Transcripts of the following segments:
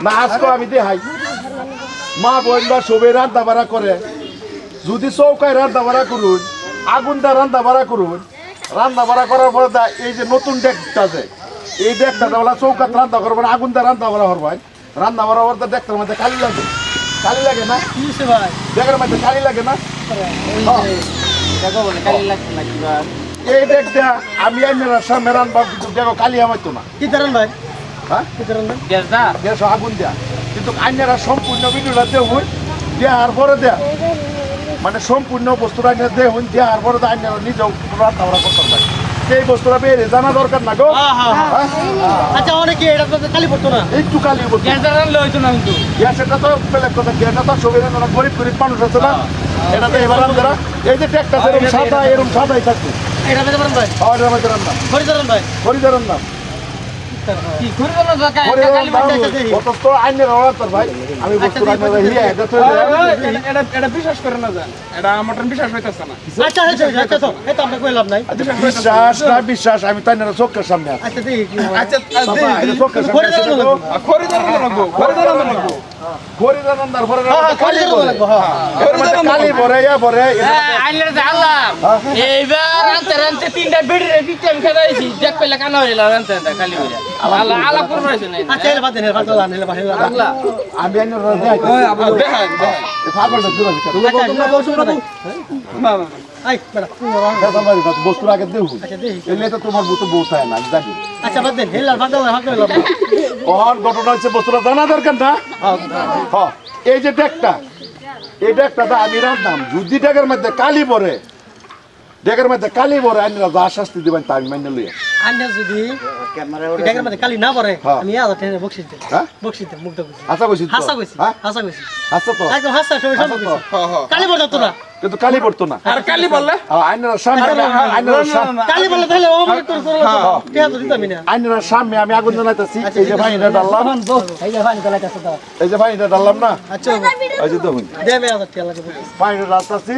না আজকে আমি দেখাই মা বোন বা সবে রান্না বাড়া করে যদি চৌকায় রান্না বাড়া করুন আগুন দা রান্না বাড়া করুন রান্না বাড়া করার পরে এই যে নতুন ডেকটা আছে এই ডেকটা বলা চৌকাত রান্না করবেন আগুন দা রান্না বাড়া করবেন রান্না বাড়া করতে দেখতে মধ্যে কালি লাগে না দেখের মধ্যে কালি লাগে না এই ডেকটা আমি আইনের সামনে রান্না কিন্তু দেখো কালি আমাইতো না কি ধরেন ভাই হ্যাঁ কি ধরেন গ্যাস আগুন দেয়া কিন্তু আইনেরা সম্পূর্ণ ভিডিওটা দেখুন দেওয়ার পরে দেয়া মানে সম্পূর্ণ বস্তুটা দেখুন দেওয়ার পরে আইনেরা নিজেও রান্না বাড়া করতে পারে সেই বস্তুটা বেড়ে জানা দরকার না গো আচ্ছা অনেকে এটা তো কালি পড়তো না একটু কালি পড়তো গ্যাস জানলে হইতো না কিন্তু গ্যাস এটা তো বেলেগ কথা গ্যাসটা তো সবাই গরিব গরিব মানুষ আছে না এটা তো এবার আমরা এই যে ট্যাকটা এরকম সাদাই থাকতো এটা বেজে পারেন ভাই এটা আমাদের রান্না হরিধরন ভাই হরিধরন নাম কি হরিধরন অত আইনের অর্ডার ভাই আমি বস্তু এটা বিশ্বাস করে না জান এটা আমার বিশ্বাস হইতাছে না আচ্ছা আচ্ছা তো এটা আমরা কইলাম নাই বিশ্বাস না বিশ্বাস আমি তাই না চোখের সামনে আচ্ছা দেখি কি আচ্ছা চোখের সামনে খরিদার লাগবো হরিদানন্দার পরে কালি ভরে ভরে আইলে জানলাম এইবার আনতে আনতে তিনটা বেড়ে দিতে আমি খেদাইছি দেখ পেলে কানা হইলা আনতে আনতে খালি হইলা আল্লাহ আল্লাহ করবাইছে না আচ্ছা এর বাদ দেন বাদ দাও বাহির আল্লাহ আমি আইনের পাগলটা দূর আই বেটা বস্তুর আগে দেবো এলে তো তোমার বউ তো বউ চায় না আমি জানি আচ্ছা বাদ দেন হেলার বাদ দাও কখন ঘটনা হচ্ছে বস্তুটা জানা দরকার না হ্যাঁ এই যে ডেকটা এই ডেকটা আমি রাখতাম যদি ডেকের মধ্যে কালি পরে ডেকের মধ্যে কালি পরে আইনরা যা শাস্তি দিবেন তা আমি মাইনে লই আন্না যদি ডেকের মধ্যে কালি না পড়ে আমি আদা টেনে বকশিস দেব বকশিস দেব মুখটা কইছি হাসা কইছি তো হাসা কইছি হাসা কইছি হাসা তো একদম হাসা সবাই সব কইছি কালি পড়তো না কিন্তু কালি পড়তো না আর কালি বললে আইনরা সামনে কালি বলে তাহলে ও মনে করে টিয়া তো দিতাম না আইনরা সামনে আমি আগুন জ্বালাইতাছি এই যে ভাই এটা ডাললাম এই যে ভাই জ্বালাইতাছে দাও এই যে ভাই এটা ডাললাম না আচ্ছা এই যে দেখুন দে আমি আদা টিয়া লাগে বলছি ভাই এটা ডালতাছি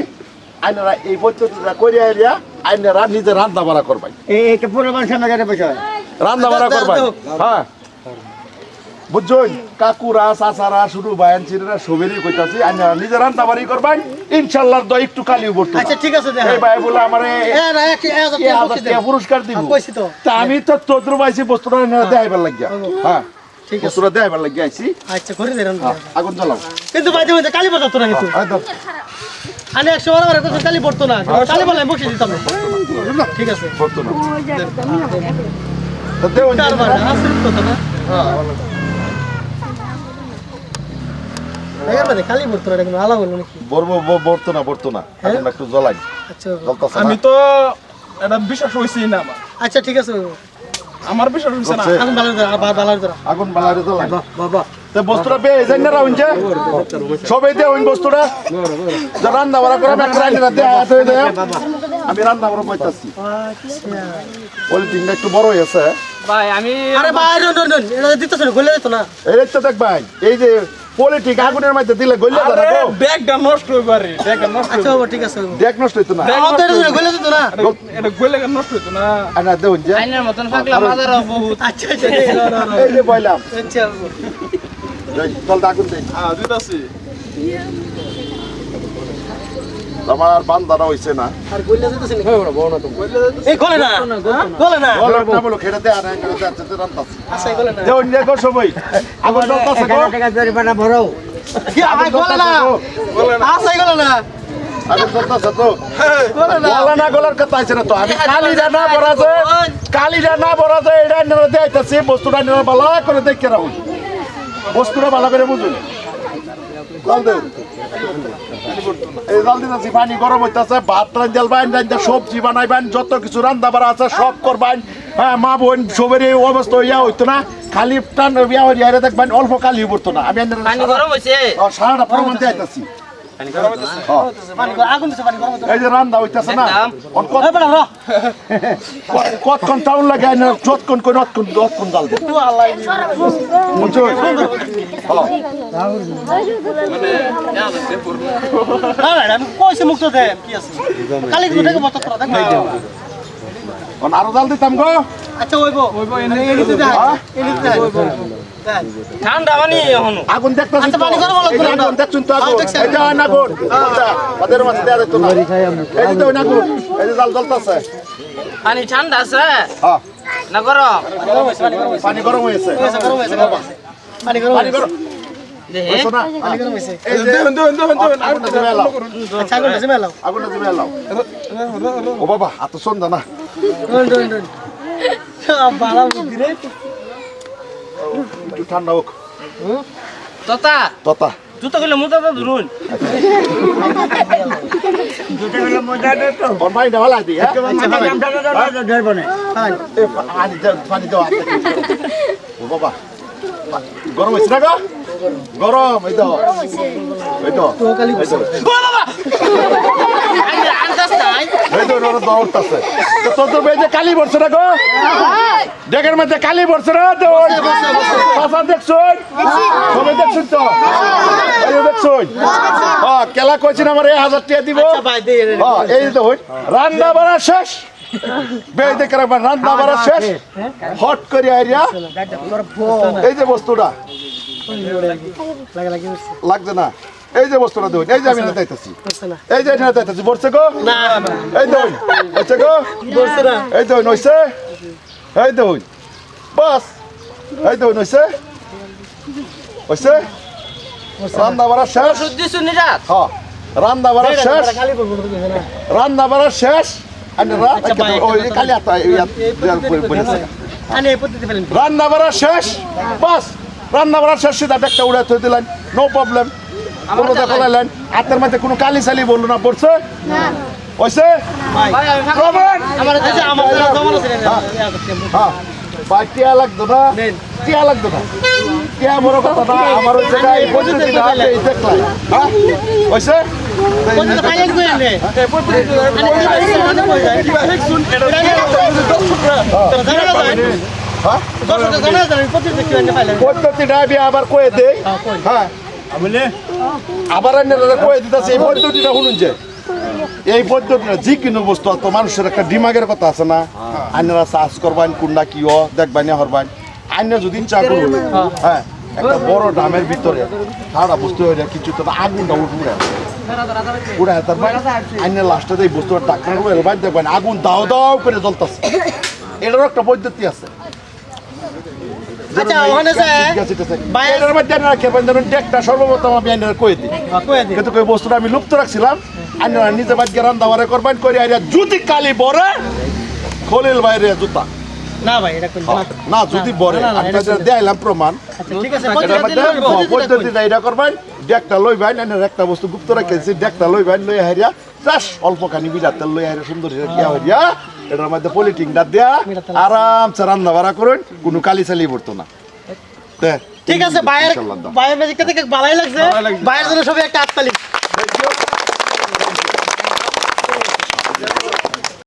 আইনরা এই পদ্ধতিটা করিয়া এরিয়া আইনরা নিজে রান্না বাড়া করবাই এইটা পুরো মানুষের নজরে বসে রান্না বাড়া করবাই হ্যাঁ বুঝছেন কাকুরা চাচারা শুরু বায়ান চিরা সবেরই কইতাছি আইনরা নিজে রান্না বাড়ি করবাই ইনশাআল্লাহ দ একটু কালি উঠতো আচ্ছা ঠিক আছে দেখ এই ভাই বলে আমারে এ না এক পুরস্কার দিব কইছি তো তা আমি তো তোদ্র পাইছি বস্তুটা দেখাইবার লাগিয়া হ্যাঁ ঠিক আছে বস্তুটা দেখাইবার লাগিয়া আইছি আচ্ছা করে দেন আগুন জ্বালাও কিন্তু বাইতে বাইতে কালি পড়তো না কিন্তু আমি 100 বার কথা কালি পড়তো না কালি বলে বসে দিতাম ঠিক আছে পড়তো না তো দেও কারবার আসল কথা না এর মধ্যে কালি পড়তো না কিন্তু আলা বলবো নাকি বর্তো না আগুন একটু জ্বলাই আচ্ছা জ্বলতাছে আমি তো এটা বিশ্বাস হইছি না আমার আচ্ছা ঠিক আছে আমার বিশ্বাস হইছে না আগুন বালার ধরা আগুন বালারে জ্বলাই বাবা তে বস্তুটা বে জানি না হইছে সবাই দে ওই বস্তুটা যে রান্না বাড়া করে একটা রান্না দে হাত হয়ে দেয় আমি রান্না বাড়া কইতাছি আচ্ছা ওই দিনটা একটু বড় হয়েছে ভাই আমি আরে ভাই নন এটা দিতেছ না গলে দিত না এই তো দেখ ভাই এই যে পলিটিক আগুনের মধ্যে দিলে গইলে আরে দাঁড়াবো ব্যাগটা নষ্ট হই পারে ব্যাগটা নষ্ট আচ্ছা বাবা ঠিক আছে দেখ নষ্ট হইতো না আমাদের গলে দিত না এটা গলে নষ্ট হইতো না আনা দেউন যে আইনের মতন পাগলা মাদার বহুত আচ্ছা আচ্ছা এই যে বইলাম আচ্ছা চল আগুন দেই দিতাছি আমার বান্দারা হইছে না আর গলে দিতেছ না এই গলে না গলে না বলো না বলো খেড়ে দে আর একটা যাচ্ছে রান্তাছি আচ্ছা গলে না দেউন যে গো সবাই আগুন জ্বলতাছে গো টাকা জরিমানা ভরাও কি আমার গলে না আচ্ছা গলে না আগুন জ্বলতাছে তো গলে না গলা না গলার কথা আছে না তো আমি কালিটা না বড় আছে এটা নিয়ে দেইতাছি বস্তুটা নিয়ে ভালো করে দেখে রাখুন বস্তুটা ভালো করে বুঝুন জল দেন এই জল দিতেছি পানি গরম হইতেছে ভাত রান্ধাইবেন সবজি বানাইবেন যত কিছু রান্না বাড়া আছে সব করবেন হ্যাঁ মা বোন সবের এই অবস্থা ইয়া হইতো না খালি টান বিয়া হইয়া দেখবেন অল্প কালি পড়তো না আমি পানি গরম হইছে সারাটা প্রমাণ দিতেছি আগুন দিছে পানি গরম এই যে রান্না হইতেছে না এই বড় র কতক্ষণ টাউন লাগে না যতক্ষণ করে অতক্ষণ জাল দেন আল্লাহ বুঝছো আমি কইছি মুক্ত দে কি আছে কালি গুটাকে মত করা দেখ আরো জাল দিতাম গো আচ্ছা ওইবো এনে দিতে দে এনে দিতে ঠান্ডা পানি এখনো আগুন দেখতেছি আচ্ছা, পানি গরম হলো তো, আগুন দেখছুন তো আগুন দেখছি। এই যে আগুন ওদের মাঝে দেয়া যেত না এই যে তো আগুন এই যে জাল জ্বলতেছে পানি ঠান্ডা আছে হ্যাঁ না গরম পানি গরম হয়েছে পানি গরম পানি গরম দেখে হয়েছে না পানি গরম হয়েছে এই যে আগুনটা জিমে এলাও আচ্ছা আগুনটা জিমে এলাও আগুনটা জিমে এলাও ও বাবা এত সন্ধ্যা না বালা বুদ্ধি রে একটু ঠান্ডা হোক তোতা ততা জুতো গুলো মোটা তো ধরুন ওর ভাই না হলা দি হ্যাঁ পানি দাও ও বাবা গরম হয়েছে না গো গরম এই তো তো কালি এই তো আন্দাজ নাই এই তো ওরা দৌড়তাছে তো তোর বেজে কালি পড়ছে না গো ডেকের মধ্যে কালি পড়ছে না তো পাশা দেখছুন সবাই দেখছুন তো এই যে দেখছুন হ্যাঁ কেলা কইছেন আমার 1000 টাকা দিব ভাই দে হ্যাঁ এই তো হই রান্না বাড়া শেষ বেই দেখে রাখবেন রান্না বাড়া শেষ হট করে আইরিয়া এই যে বস্তুটা লাগা লাগি উঠছে লাগছে না এই যে বস্তুটা দেন এই যে আমি নাইতাছি উঠছে না এই যে এটা নাইতাছি বলছে গো না এই দেন হচ্ছে গো বলছে না এই দেন হইছে এই দেন বাস এই দেন হইছে হইছে রান্না বাড়া শেষ শুদ্ধি শুনি রাত হ্যাঁ রান্না বাড়া শেষ খালি বলবো না না রান্না বাড়া শেষ আরে আচ্ছা, ভাই, ওই কালি আতা বলেছে আনে এই পদ্ধতি ফেলেন রান্না বাড়া শেষ বাস রান্না বাড়া শেষ সিধা ব্যাগটা উড়ে থই দিলেন নো প্রবলেম কোনো দেখা লাইলেন হাতের মধ্যে কোনো কালি সালি বললো না পড়ছে হইছে ভাই ভাই আমি ফাঁকা প্রমাণ আমার আচ্ছা আমার জমানো ছিল না হ্যাঁ ভাই টিয়া লাগতো না টিয়া লাগতো না টিয়া বড় কথা না আমার হচ্ছে না এই পদ্ধতিটা আছে এই দেখলাই হ্যাঁ হইছে পদ্ধতি ফাইনাল করে নে এই পদ্ধতিটা হ্যাঁ পদ্ধতিটা আমি আবার কয়ে দেই হ্যাঁ আবার আপনারা কয়ে দিতেছে এই পদ্ধতিটা শুনুন যে এই পদ্ধতিটা যে কোনো বস্তু তো মানুষের একটা ডিমাগের কথা আছে না আপনারা চাষ করবেন কোনটা কি দেখবেন হরবেন আইন যদি ইচ্ছা করুন হ্যাঁ একটা বড় ডামের ভিতরে সারা বস্তু হয়ে কিছু তো আগুনটা উঠে উড়ে তারপর আইন লাস্টে এই বস্তুটা ডাক্তার বাইর দেখবেন আগুন দাও দাও করে জ্বলতেছে এটারও একটা পদ্ধতি আছে আচ্ছা ওখানে সর্বপ্রথম আমি আইনারা কয়ে দিই কিন্তু ওই বস্তুটা আমি লুপ্ত রাখছিলাম আইনারা নিজে বাদ গিয়ে রান্না বাড়া করবেন করে আইরা যদি কালি বরে খলিল বাইরে জুতা না ভাই এটা কোন না যদি বরে না, না, আমি এটা তাদের দেখাইলাম প্রমাণ আচ্ছা ঠিক আছে এটার মধ্যে পদ্ধতিটা এটা করবেন ডেকটা লইবেন আইনার একটা বস্তু গুপ্ত রাখেছি ডেকটা লইবেন লই হারিয়া চাষ অল্প খানি বিরাট তেল লই হারিয়া সুন্দর কিয়া হইয়া এটার মধ্যে পলিটিংটা দেয়া আরামসে রান্না বাড়া করুন কোনো কালি চালি পড়তো না ঠিক আছে বাইরের বাইরের ম্যাজিকটা থেকে ভালোই লাগছে বাইরের জন্য সবাই একটা হাততালি